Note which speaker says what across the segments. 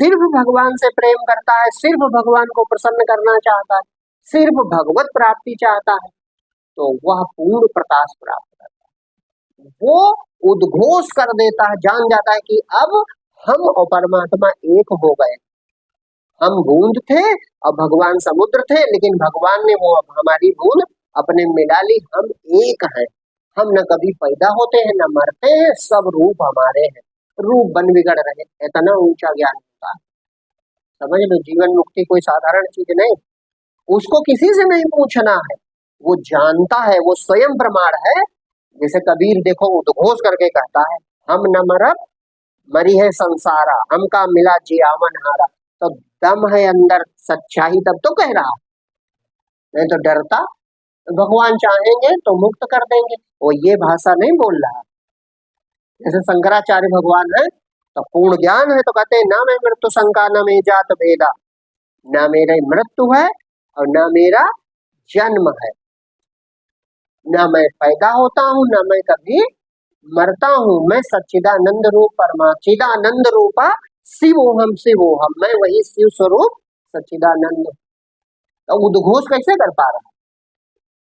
Speaker 1: सिर्फ भगवान से प्रेम करता है, सिर्फ भगवान को प्रसन्न करना चाहता है, सिर्फ भगवत प्राप्ति चाहता है, तो वह पूर्ण प्रकाश प्राप्त करता है। वो उद्घोष कर देता है, जान जाता है कि अब हम और परमात्मा एक हो गए। हम बूंद थे और भगवान समुद्र थे, लेकिन भगवान ने वो हमारी बूंद अपने मिला ली। हम एक हैं, हम न कभी पैदा होते हैं न मरते हैं, सब रूप हमारे हैं, रूप बन बिगड़ रहे। इतना ऊंचा ज्ञान होता है, समझ लो। जीवन मुक्ति कोई साधारण चीज नहीं, उसको किसी से नहीं पूछना है, वो जानता है, वो स्वयं प्रमाण है। जैसे कबीर देखो उद्घोष करके कहता है, हम न मरब मरी है संसारा, हमका मिला जियावन हारा। तो दम है अंदर सच्चाई, तब तो कह रहा, नहीं तो डरता। भगवान चाहेंगे तो मुक्त कर देंगे, वो ये भाषा नहीं बोल रहा। जैसे शंकराचार्य भगवान है तो पूर्ण ज्ञान है, तो कहते हैं ना मैं मृत्यु शंका न में जात भेदा, ना मेरा मृत्यु है और ना मेरा जन्म है, ना मैं पैदा होता हूँ ना मैं कभी मरता हूँ, मैं सच्चिदानंद रूप परमाचिदानंद रूपा शिवोहम शिवोहम, मैं वही शिव स्वरूप सच्चिदानंद। तो उद्घोष कैसे कर पा रहा?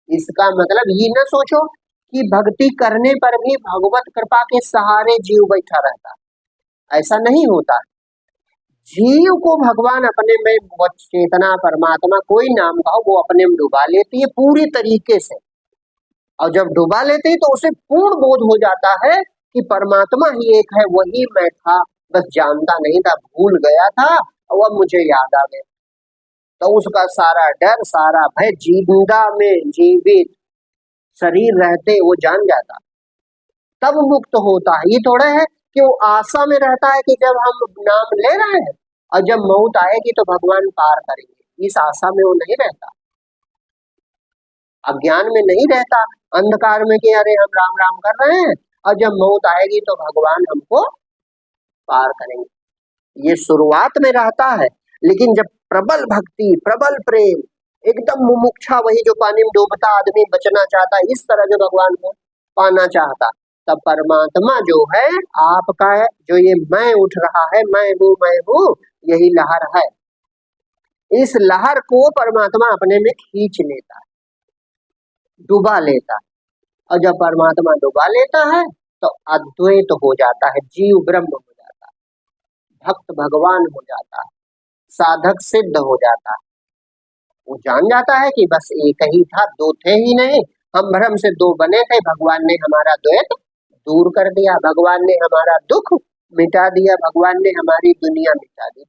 Speaker 1: इसका मतलब ये न सोचो कि भक्ति करने पर भी भगवत कृपा के सहारे जीव बैठा रहता, ऐसा नहीं होता। जीव को भगवान अपने में चेतना परमात्मा कोई नाम का हो वो अपने में डुबा लेती है पूरी तरीके से, और जब डुबा लेते ही तो उसे पूर्ण बोध हो जाता है कि परमात्मा ही एक है, वही मैं था, बस जानता नहीं था, भूल गया था और अब मुझे याद आ गया। तो उसका सारा डर सारा भय जिंदा में जीवित शरीर रहते वो जान जाता, तब मुक्त होता है। ये थोड़ा है कि वो आशा में रहता है कि जब हम नाम ले रहे हैं और जब मौत आएगी तो भगवान पार करेंगे, इस आशा में वो नहीं रहता, अज्ञान में नहीं रहता, अंधकार में कि अरे हम राम राम कर रहे हैं और जब मौत आएगी तो भगवान हमको पार करेंगे। ये शुरुआत में रहता है, लेकिन जब प्रबल भक्ति प्रबल प्रेम एकदम मुमुक्षा, वही जो पानी में डूबता आदमी बचना चाहता है, इस तरह जो भगवान को पाना चाहता, तब परमात्मा जो है आपका है, जो ये मैं उठ रहा है, मैं हूँ, यही लहर है। इस लहर को परमात्मा अपने में खींच लेता है, डुबा लेता है, और जब परमात्मा डुबा लेता है तो अद्वैत हो जाता है, जीव ब्रह्म हो जाता है, भक्त भगवान हो जाता है, साधक सिद्ध हो जाता है। वो जान जाता है कि बस एक ही था, दो थे ही नहीं, हम भ्रम से दो बने थे, भगवान ने हमारा द्वैत दूर कर दिया, भगवान ने हमारा दुख मिटा दिया, भगवान ने हमारी दुनिया मिटा दी।